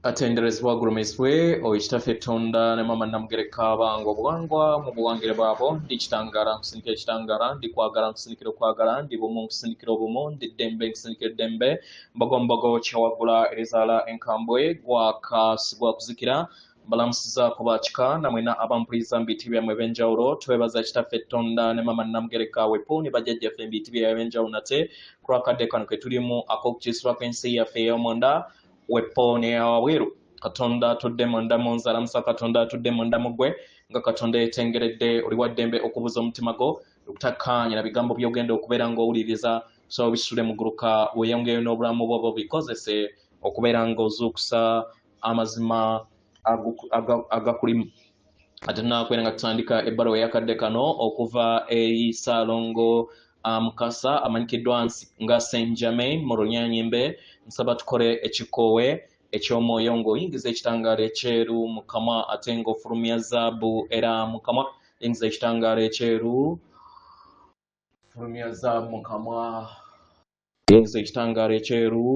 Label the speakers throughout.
Speaker 1: Atenderezebwa gurumizibwe oyitaffe Tonda ne mama namugereka bango obuwangwa mu buwangire bwabo ndi kitangala nkusindikira ekitangala ndi kwagala nkusindikira okwagala ndi bumu nkusindikira obumu ndi ddembe nkusindikira eddembe mbogo kyawagula erizaala enkambwe gwakasigwa kuzikira mbalamusiza kubakika namwena abampuliriza mu biti byammwe eb'enjawulo twebaza kitaffe Tonda ne mama namugereka wepo ne bajjajjaffe mu biti byammwe eb'enjawulo nate ku lwakadde kano ke tulimu ak'okukyusibwa kw'ensi yaffe ey'omunda wepo ne wabweru Katonda atudde munda mu nzala musa Katonda atudde munda mu ggwe nga Katonda yetengeredde oli wa ddembe okubuza omutima gwo okutakkaanya na bigambo by'ogenda okubeera ng'owuliriza so bisule muguluka weeyongeyo n'obulamu bwo bikozese okubeera ng'ozuukusa amazima agakulimu ate nakwera nga tutandika ebbaluwa ey'akadde kano okuva eri Ssaalongo Mukasa amanyikiddwa nga Saint Germain mu Lunyanyimbe nsaba tukole ekikoowe eky'omwoyo ng'oyingiza ekitangaala ekyeru mu kamwa ate ng'ofulumya zaabu era mu kamwa yingiza ekitangaala ekyeru fulumya zaabu mu kamwa yingiza ekitangaala ekyeru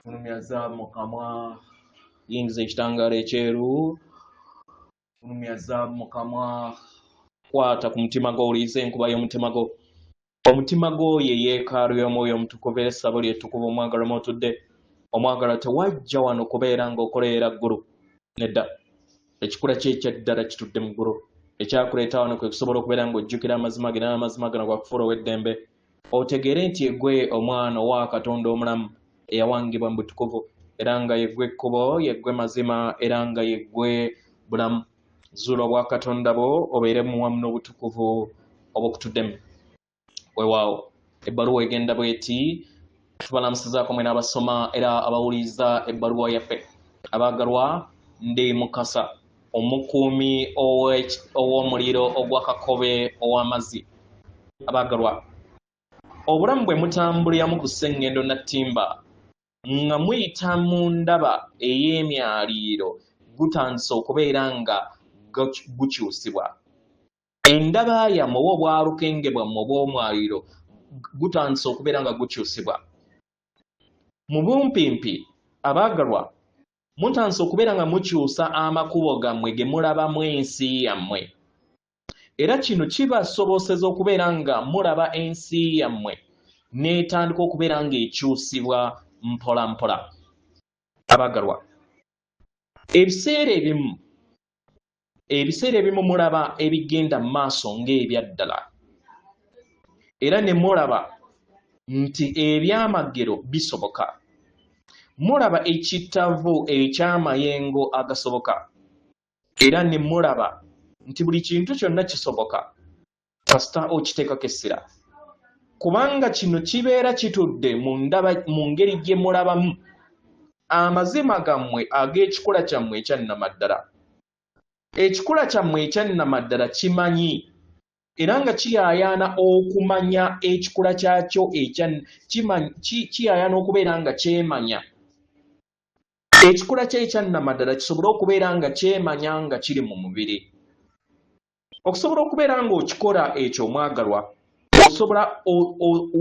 Speaker 1: fulumya zaabu mu kamwa yingiza ekitangaala ekyeru fulumya zaabu mu kamwa kwata ku mutima gwo owulirize enkuba y'omutima gwo omutima gwo ye yeekaalu y'omwoyo omutukuvu era essabo lyettukuvu omwagala mwotudde omwagala tewajja wano kubeera ng'okoleera ggulu nedda ekikula ky'ekyaddala kitudde mu ggulu ekyakuleeta wano kwe kusobola okubeera ng'ojjukira amazima ge era amazima gano gwakufuula ow'eddembe otegeere nti yeggwe omwana owa Katonda omulamu eyawangibwa mu butukuvu era nga yeggwe ekkubo yeggwe mazima era nga yeggwe bulamu zuula obwa Katonda bwo obeere muwamu n'obutukuvu obwokutuddemu weewaawo ebbaluwa egenda bweti tubalamusizaako mwena abasoma era abawuliriza ebbaluwa yaffe abaagalwa ndi Mukasa omukuumi ow'omuliro ogw'akakobe ow'amazzi abaagalwa obulamu bwe mutambuliramu ku sseŋŋendo nattimba nga muyita mu ndaba ey'emyaliiro gutandise okubeera nga gukyusibwa endaba yammwe oba obwalukenge bwammwe obw'omwaliiro gutandise okubeera nga gukyusibwa mu bumpimpi abaagalwa mutandise okubeera nga mukyusa amakubo gammwe ge mulabamu ensi yammwe era kino kibasoboseza okubeera nga mulaba ensi yammwe n'etandika okubeera ng'ekyusibwa mpola mpola abaagalwa ebiseera ebimu mulaba ebigenda mu maaso ng'ebyaddala era ne mulaba nti ebyamagero bisoboka mulaba ekittavu eky'amayengo agasoboka era ne mulaba nti buli kintu kyonna kisoboka kasita okiteekako essira kubanga kino kibeera kitudde mu ngeri gye mulabamu amazima gammwe ag'ekikula kyammwe ekyannamaddala ekikula kyammwe ekyannamaddala kimanyi era nga kiyaayaana okumanya ekikula kyakyo kiyaayaana okubeera nga kyemanya ekikula kye ekyannamaddala kisobole okubeera nga kyemanya nga kiri mu mubiri okusobola okubeera ng'okikola ekyo omwagalwa osobola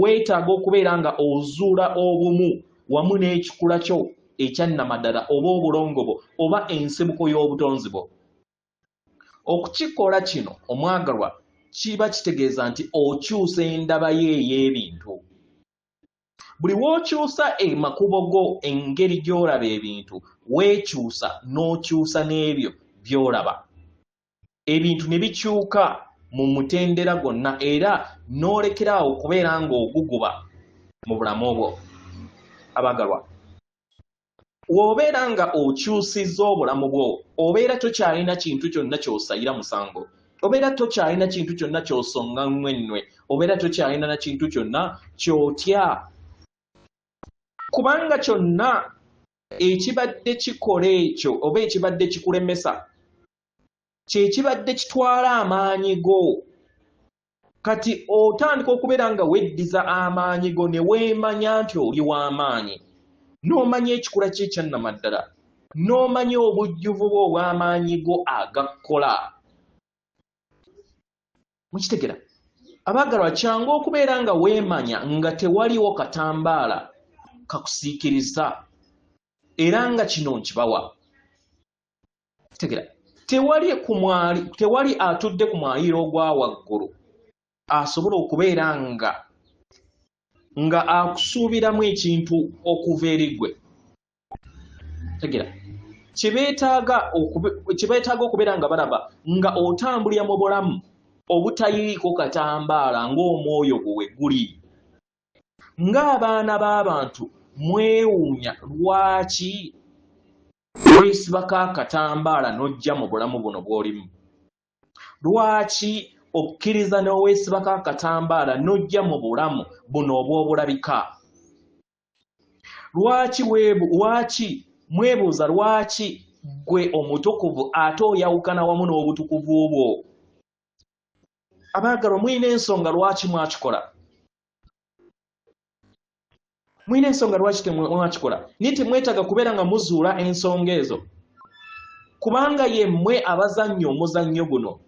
Speaker 1: weetaaga okubeera nga ozuula obumu wamu n'ekikula kyo ekyannamaddala oba obulongo bwo oba ensibuko y'obutonzi bwo okukikola kino omwagalwa kiba kitegeeza nti okyusa endaba ye ey'ebintu buli w'okyusa makubo go engeri gy'olaba ebintu weekyusa n'okyusa n'ebyo by'olaba ebintu ne bikyuka mu mutendera gwonna era n'olekeraawo okubeera ng'oguguba mu bulamu bwo abaagalwa w'obeera nga okyusizza obulamu bwo obeera tokyalina kintu kyonna ky'osayira musango obeera tokyalina kintu kyonna ky'osonga nnwennwe obeera tokyalina na kintu kyonna ky'otya kubanga kyonna ekibadde kikola ekyo oba ekibadde kikulemesa kye kibadde kitwala amaanyi go kati otandika okubeera nga weddiza amaanyi go ne weemanya nti oli w'amaanyi n'omanya ekikula kye ekyannamaddala n'omanya obujjuvu bwo obw'amaanyi go agakkola mukitegera abaagalwa kyangu okubeera nga weemanya nga tewaliwo katambaala kakusiikiriza era nga kino nkibawa. Tegera tewali atudde ku mwayiro ogwa waggulu asobola okubeera nga akusuubiramu ekintu okuva eri ggwe. Tegera kibeetaaga okubeera nga balaba nga otambulira mu bulamu obutayiriiko katambaala ng'omwoyo gwe we guli. Ng'abaana b'abantu mwewuunya lwaki weesibako akatambaala n'ojja mu bulamu buno bw'olimu. Lwaki okkiriza n'oweesibako akatambaala n'ojja mu bulamu buno obw'obulabika. Lwaki mwebuuza lwaki gwe omutukuvu ate oyawukana wamu n'obutukuvu bwo. Abaagalwa, mulina ensonga lwaki mwakikola. Mulina ensonga lwaki temwakikola. Naye temwetaaga kubeera nga muzuula ensonga ezo, kubanga yemmwe abazannya omuzannyo guno,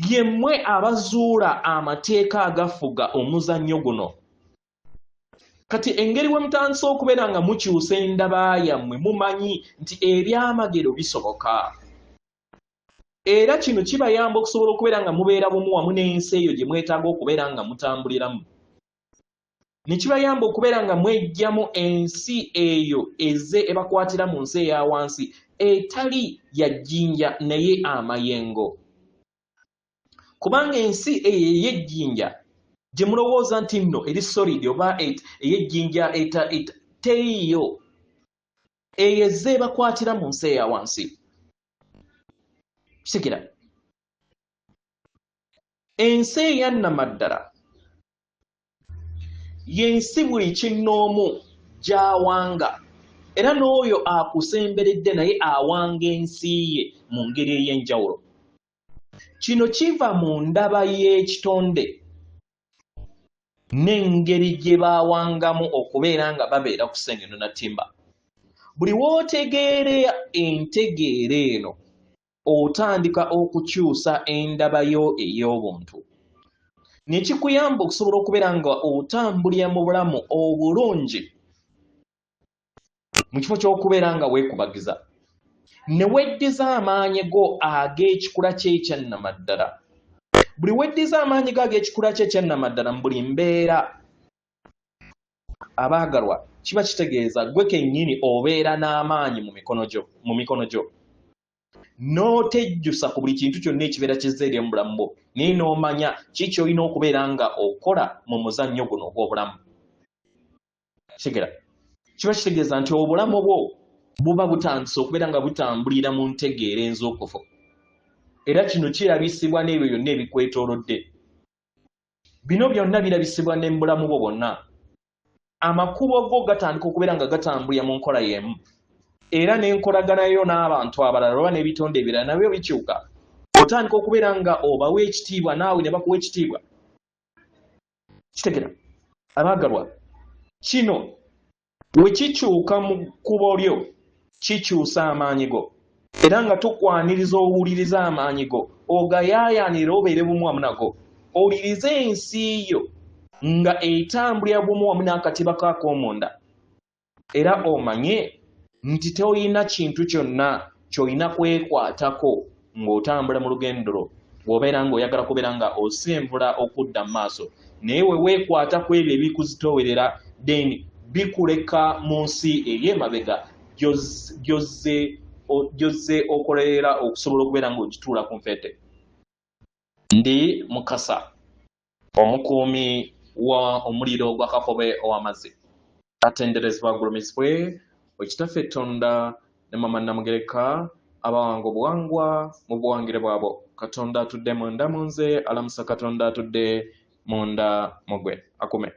Speaker 1: yemmwe abazuula amateeka agafuga omuzannyo guno. Kati engeri we mutandise okubeera nga mukyusa endaba yammwe, mumanyi nti ebyamagero bisoboka. Era kino kibayamba okusobola okubeera nga mubeera bumu wamu n'ensi eyo gye mwetaaga okubeera nga mutambuliramu. Ne kibayamba okubeera nga mwejjamu ensi eyo ebakwatira mu nsi eya wansi etali ya jjinja naye amayengo. Kubanga ensi eyo ey'ejjinja gye mulowooza nti nno eri solid oba ey'ejjinja teriiyo, eyo ebakwatira mu nsi eya wansi. Kitegera ensi eya nnamaddala y'ensi buli kinnoomu gy'awanga, era n'oyo akusemberedde naye awanga ensi ye mu ngeri ey'enjawulo. Kino kiva mu ndaba y'ekitonde n'engeri gye baawangamu okubeera nga babeera ku Ssengeno na Ttimba. Buli w'otegeera entegeera eno otandika okukyusa endaba yo ey'obuntu. Ne kikuyamba okusobola okubeera nga otambulira mu bulamu obulungi mu kifo ky'okubeera nga weekubagiza, ne weddiza amaanyi go ag'ekikula ky'ekyannamaddala. Buli weddiza amaanyi go ag'ekikula ky'ekyannamaddala mu buli mbeera, abaagalwa, kiba kitegeeza gwe kennyini obeera n'amaanyi mu mikono gyo. N'otejjusa ku buli kintu kyonna ekibeera kizza eri mu bulamu bwo, naye n'omanya kiki olina okubeera nga okola mu muzannyo guno ogw'obulamu. Kitegera kiba kitegeeza nti obulamu bwo buba butandise okubeera nga butambulira mu ntegeera enzuukufu, era kino kirabisibwa n'ebyo byonna ebikwetoolodde. Bino byonna birabisibwa ne mu bulamu bwo bwonna. Amakubo go gatandika okubeera nga gatambulira mu nkola y'emu, era n'enkolaganayo n'abantu abalala oba n'ebitonde ebirala nabyo bikyuka. Otandika okubeera nga obawa ekitiibwa naawe ne bakuwa ekitiibwa. Kitegera abaagalwa, kino we kikyuka mu kkubo lyo kikyusa amaanyi go, era nga tukwaniriza owuliriza amaanyi go, ogayaayaanira obeere bumu wamu nago, owulirize ensi yo nga etambulira bumu wamu n'akatiba k'ak'omunda, era omanye nti toyina kintu kyonna ky'olina kwekwatako ng'otambula mu lugendo lwo bw'obeera ng'oyagala kubeera nga osenvula okudda mu maaso. Naye we weekwata ku ebyo ebikuzitoowerera, then bikuleka mu nsi ey'emabega gy'ozze okolerera okusobola okubeera ng'ogituula ku nfeete. Ndi Mukasa, omukuumi wa omuliro gwa Kakobe ow'amazzi, atenderezebwa agulumizibwe Ekitaffe Tonda ne Mama Namugereka abawanga obuwangwa mu buwangire bwabo. Katonda atudde munda mu nze, alamusa Katonda atudde munda mu gwe. Akume.